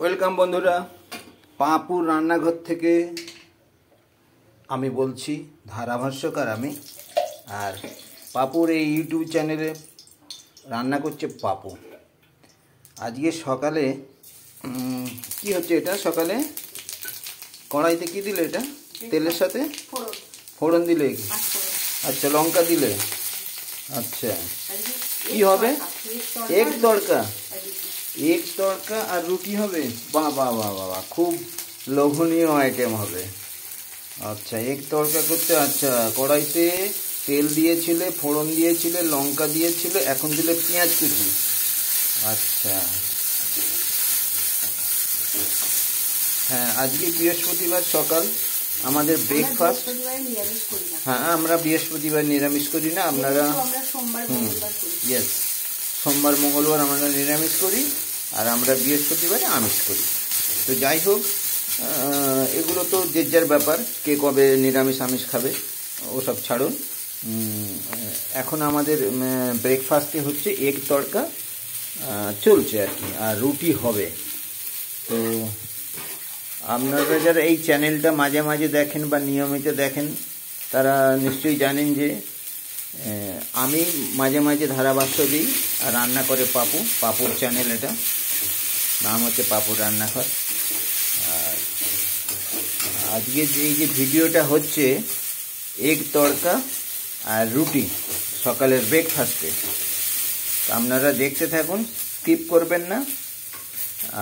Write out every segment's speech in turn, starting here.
Welcome বন্ধুরা, পাপুর রান্নাঘর থেকে আমি বলছি, ধারাভাষ্যকার আমি। আর পাপুর এই ইউটিউব চ্যানেলে রান্না করছে পাপু। আজকে সকালে কি হচ্ছে এটা? সকালে কড়াইতে কি দিলে? এটা তেলের সাথে ফোড়ন দিলে? আচ্ছা, লঙ্কা দিলে। আচ্ছা, কি হবে? এগ তড়কা। এগ তড়কা আর রুটি হবে? বাহ বাহ বাহ বাহ, খুব লোভনীয় আইটেম হবে। আচ্ছা, এগ তড়কা করতে। আচ্ছা, কড়াইতে তেল দিয়েছিলে, ফোড়ন দিয়েছিলে, লঙ্কা দিয়েছিলে, এখন দিলে পেঁয়াজ কুচি। আচ্ছা, হ্যাঁ, আজকে বৃহস্পতিবার সকাল, আমাদের ব্রেকফাস্ট। হ্যাঁ, আমরা বৃহস্পতিবার নিরামিষ করি না, আপনারা? ইয়েস, সোমবার মঙ্গলবার আমরা নিরামিষ করি, আর আমরা বৃহস্পতিবারে আমিষ করি। তো যাই হোক, এগুলো তো যে যার ব্যাপার, কে কবে নিরামিষ আমিষ খাবে ওসব ছাড়ুন। এখন আমাদের ব্রেকফাস্টে হচ্ছে এগ তড়কা চলছে আর কি, আর রুটি হবে। তো আপনারা যারা এই চ্যানেলটা মাঝে মাঝে দেখেন বা নিয়মিত দেখেন, তারা নিশ্চয়ই জানেন যে আমি মাঝে মাঝে ধারাভাষ্য দিই আর রান্না করে পাপু। পাপুর চ্যানেল, এটা নাম হচ্ছে পাপুর রান্নাঘর। আর আজকে এই যে ভিডিওটা হচ্ছে এগ তড়কা আর রুটি সকালের ব্রেকফাস্টে, আপনারা দেখতে থাকুন, স্কিপ করবেন না।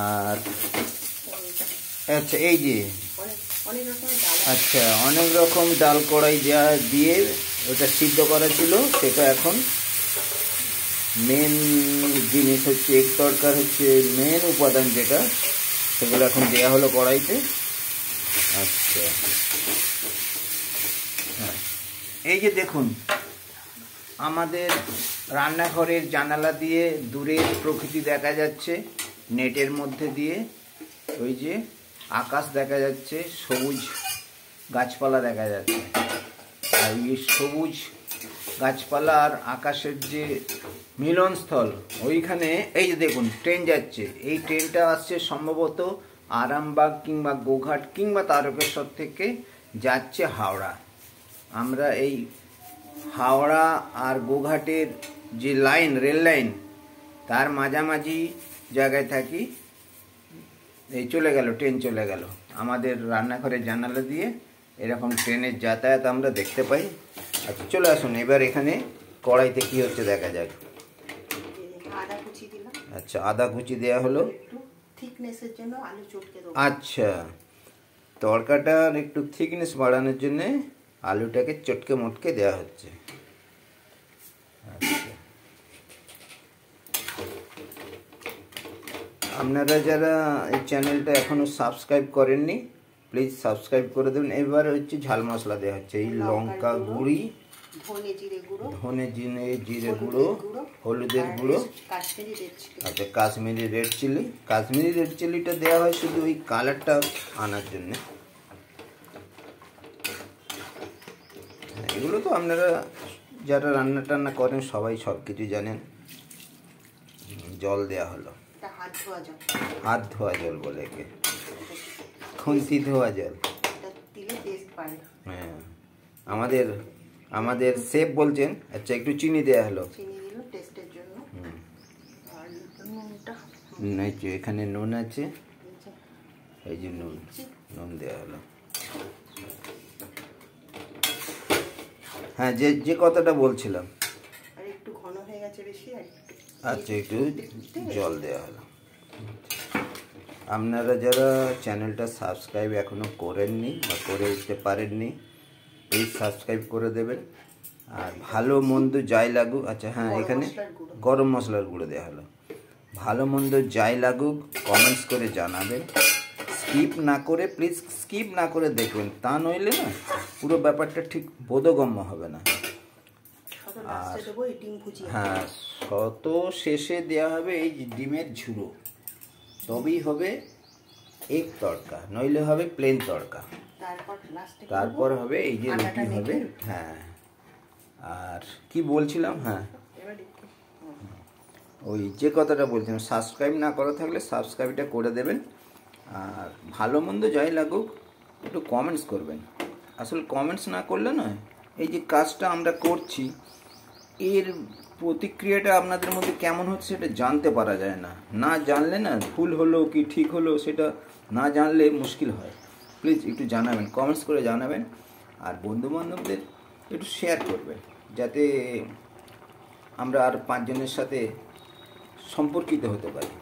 আর আচ্ছা, এই যে আচ্ছা, অনেক রকম ডাল কড়াই দিয়ে ওটা সিদ্ধ করা ছিল, সেটা এখন মেন জিনিস হচ্ছে এগ তড়কার হচ্ছে মেন উপাদান যেটা, সেগুলো এখন দেওয়া হলো কড়াইতে। আচ্ছা, হ্যাঁ, এই যে দেখুন, আমাদের রান্নাঘরের জানালা দিয়ে দূরের প্রকৃতি দেখা যাচ্ছে, নেটের মধ্যে দিয়ে ওই যে আকাশ দেখা যাচ্ছে, সবুজ গাছপালা দেখা যাচ্ছে। আর এই সবুজ গাছপালা আর আকাশের যে মিলনস্থল, ওইখানে এই যে দেখুন ট্রেন যাচ্ছে। এই ট্রেনটা আসছে সম্ভবত আরামবাগ কিংবা গোঘাট কিংবা তারকেশ্বর থেকে যাচ্ছে হাওড়া। আমরা এই হাওড়া আর গোঘাটের যে লাইন, রেল লাইন, তার মাঝামাঝি জায়গায় থাকি। এই চলে গেল, ট্রেন চলে গেল। আমাদের রান্নাঘরের জানালা দিয়ে এরকম ট্রেনের যাতায়াত আমরা দেখতে পাই। আচ্ছা, চলে আসুন, এবার এখানে কড়াইতে কি হচ্ছে দেখা যাক। আচ্ছা, আদা কুচি দেওয়া হলো। আচ্ছা, তড়কাটার একটু থিকনেস বাড়ানোর জন্য আলুটাকে চটকে মটকে দেওয়া হচ্ছে। আচ্ছা, আপনারা যারা এই চ্যানেলটা এখনো সাবস্ক্রাইব করেননি, প্লিজ সাবস্ক্রাইব করে দেবেন। এবার হচ্ছে ঝাল মশলা দেওয়া হচ্ছে, এই লঙ্কা গুঁড়ি, ধনে জিরে গুঁড়ো, হলুদের গুঁড়ো। আচ্ছা, Kashmiri red chilli. Kashmiri red চিলিটা দেওয়া হয় শুধু ওই কালারটা আনার জন্য। এগুলো তো আপনারা যারা রান্না টান্না করেন সবাই সব কিছু জানেন। জল দেওয়া হলো, হাত ধোয়া জল বলে, একে খুন্তি ধোয়া জল। হ্যাঁ, আমাদের শেফ বলছেন। আচ্ছা, একটু চিনি দেওয়া হলো, এখানে নুন আছে, এই যে নুন দেওয়া হলো। হ্যাঁ, যে কথাটা বলছিলাম। আচ্ছা, একটু জল দেওয়া হলো। আপনারা যারা চ্যানেলটা সাবস্ক্রাইব এখনো করেননি বা করে উঠতে পারেননি, প্লিজ সাবস্ক্রাইব করে দেবেন। আর ভালো মন্দ যাই লাগুক, আচ্ছা হ্যাঁ, এখানে গরম মশলার গুঁড়ো দেওয়া হলো। ভালো মন্দ যাই লাগুক কমেন্টস করে জানাবেন, স্কিপ না করে, প্লিজ স্কিপ না করে দেখবেন, তা নইলে না পুরো ব্যাপারটা ঠিক বোধগম্য হবে না। আর হ্যাঁ, শত শেষে দেওয়া হবে এই ডিমের ঝুড়ো, তবেই হবে এগ তড়কা, নইলে হবে প্লেন তড়কা। তারপর হবে এই যে রুটি হবে। হ্যাঁ, আর কি বলছিলাম, হ্যাঁ, ওই যে কথাটা বলছিলাম, সাবস্ক্রাইব না করা থাকলে সাবস্ক্রাইবটা করে দেবেন। আর ভালো মন্দ যাই লাগুক একটু কমেন্টস করবেন। আসলে কমেন্টস না করলে নয়, এই যে কাজটা আমরা করছি এর প্রতিক্রিয়াটা আপনাদের মধ্যে কেমন হচ্ছে সেটা জানতে পারা যায় না। না জানলে না, ভুল হলো কি ঠিক হলো সেটা না জানলে মুশকিল হয়। প্লিজ একটু জানাবেন, কমেন্টস করে জানাবেন। আর বন্ধুবান্ধবদের একটু শেয়ার করবেন, যাতে আমরা আর 5 জনের সাথে সম্পর্কিত হতে পারি।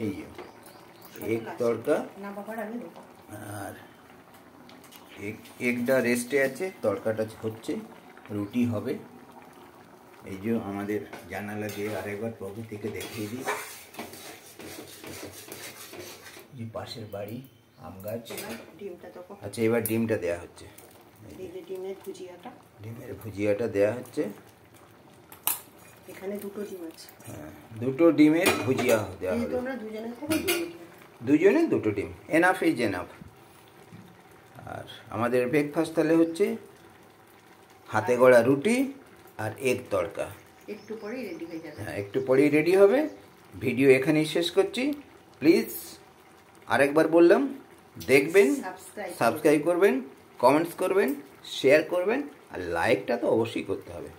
এই এক তড়কা আর একটা রেস্টে আছে, তড়কাটা হচ্ছে, রুটি হবে। এই যে আমাদের জানালা দিয়ে আরেকবার প্রকৃতিকে দেখিয়ে দিই, যে পাশের বাড়ি আম গাছ। আচ্ছা, এবার ডিমটা দেয়া হচ্ছে, ডিমের ভুজিয়াটা দেয়া হচ্ছে। এখানে দুটো ডিম আছে। হ্যাঁ, দুটো ডিমের ভুজিয়া দেওয়া হবে। দুজনে দুটো ডিম, এনাফ ইজ এনাফ। আর আমাদের ব্রেকফাস্ট তাহলে হচ্ছে হাতে গড়া রুটি আর এগ তড়কা। একটু পরেই রেডি হয়ে যাবে। হ্যাঁ, একটু পরেই রেডি হবে। ভিডিও এখানেই শেষ করছি। প্লিজ আরেকবার বললাম, দেখবেন, সাবস্ক্রাইব করবেন, কমেন্টস করবেন, শেয়ার করবেন, আর লাইকটা তো অবশ্যই করতে হবে।